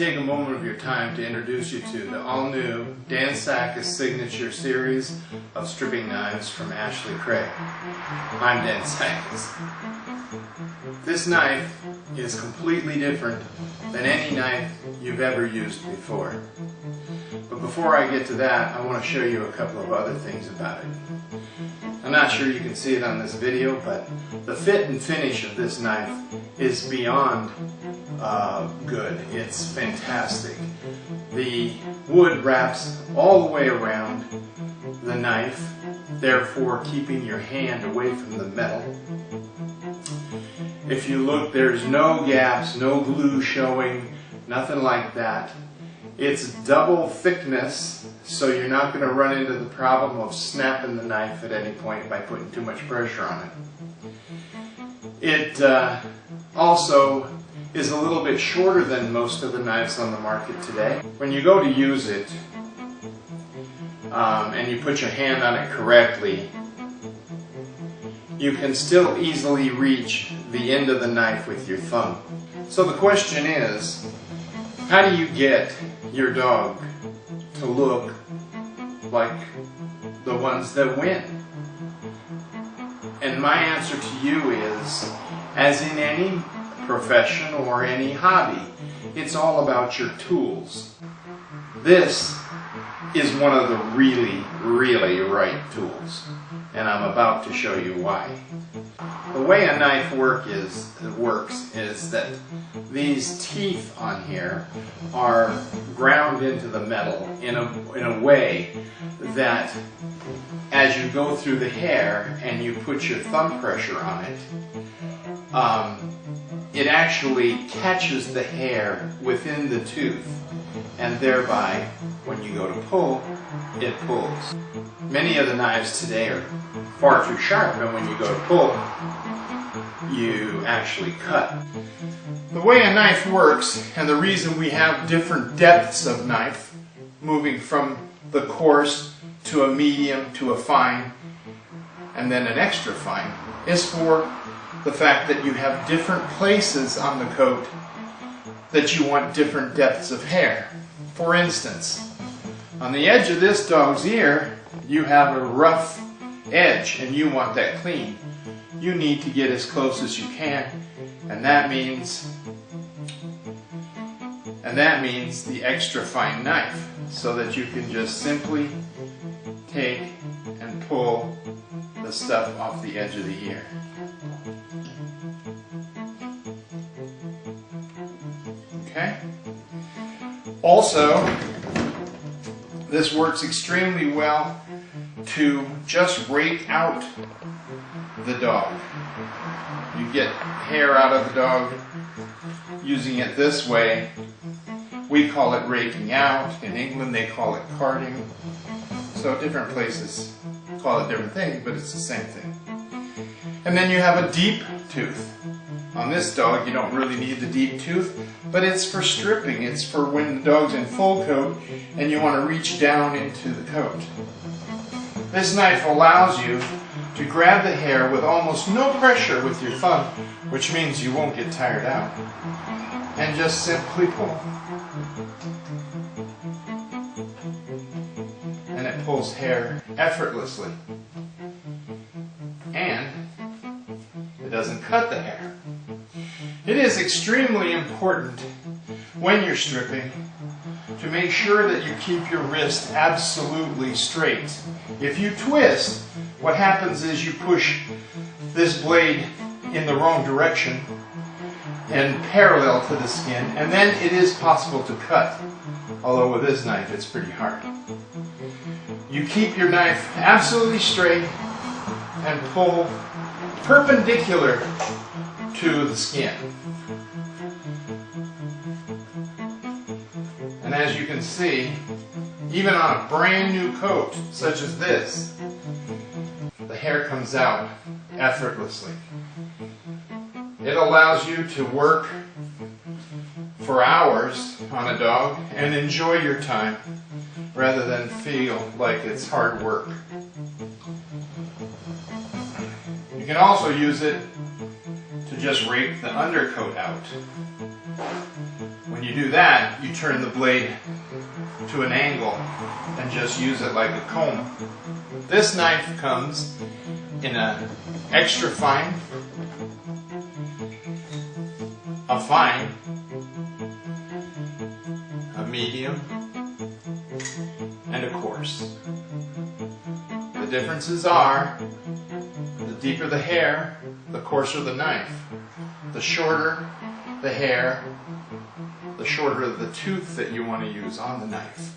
take a moment of your time to introduce you to the all-new Dan Sackos signature series of stripping knives from Ashley Craig. I'm Dan Sackos. This knife is completely different than any knife you've ever used before. But before I get to that, I want to show you a couple of other things about it. I'm not sure you can see it on this video, but the fit and finish of this knife is beyond good. It's fantastic. The wood wraps all the way around the knife, therefore keeping your hand away from the metal. If you look, there's no gaps, no glue showing, nothing like that. It's double thickness, so you're not going to run into the problem of snapping the knife at any point by putting too much pressure on it. It also is a little bit shorter than most of the knives on the market today. When you go to use it and you put your hand on it correctly, you can still easily reach the end of the knife with your thumb. So the question is, how do you get your dog to look like the ones that win? And my answer to you is, as in any profession or any hobby, it's all about your tools. This is one of the really, really right tools, and I'm about to show you why. The way a knife works is that these teeth on here are ground into the metal in a way that as you go through the hair and you put your thumb pressure on it, it actually catches the hair within the tooth, and thereby, when you go to pull, it pulls. Many of the knives today are far too sharp, and when you go to pull, you actually cut. The way a knife works, and the reason we have different depths of knife, moving from the coarse to a medium to a fine, and then an extra fine, is for the fact that you have different places on the coat that you want different depths of hair. For instance, on the edge of this dog's ear, you have a rough edge and you want that clean. You need to get as close as you can, and that means the extra fine knife, so that you can just simply take and pull the stuff off the edge of the ear. Okay? Also, this works extremely well to just rake out the dog. You get hair out of the dog using it this way. We call it raking out. In England they call it carding. So different places call it different things, but it's the same thing. And then you have a deep tooth. On this dog you don't really need the deep tooth, but it's for stripping. It's for when the dog's in full coat and you want to reach down into the coat. This knife allows you to grab the hair with almost no pressure with your thumb, which means you won't get tired out, and just simply pull. And it pulls hair effortlessly. And it doesn't cut the hair. It is extremely important when you're stripping to make sure that you keep your wrist absolutely straight. If you twist, what happens is you push this blade in the wrong direction and parallel to the skin, and then it is possible to cut. Although with this knife it's pretty hard. You keep your knife absolutely straight and pull perpendicular to the skin. And as you can see, even on a brand new coat such as this, the hair comes out effortlessly. It allows you to work for hours on a dog and enjoy your time rather than feel like it's hard work. You can also use it to just rake the undercoat out. When you you do that, you turn the blade to an angle and just use it like a comb. This knife comes in an extra fine, a fine, a medium, and a coarse. The differences are, the deeper the hair, the coarser the knife. The shorter the hair, the shorter the tooth that you want to use on the knife.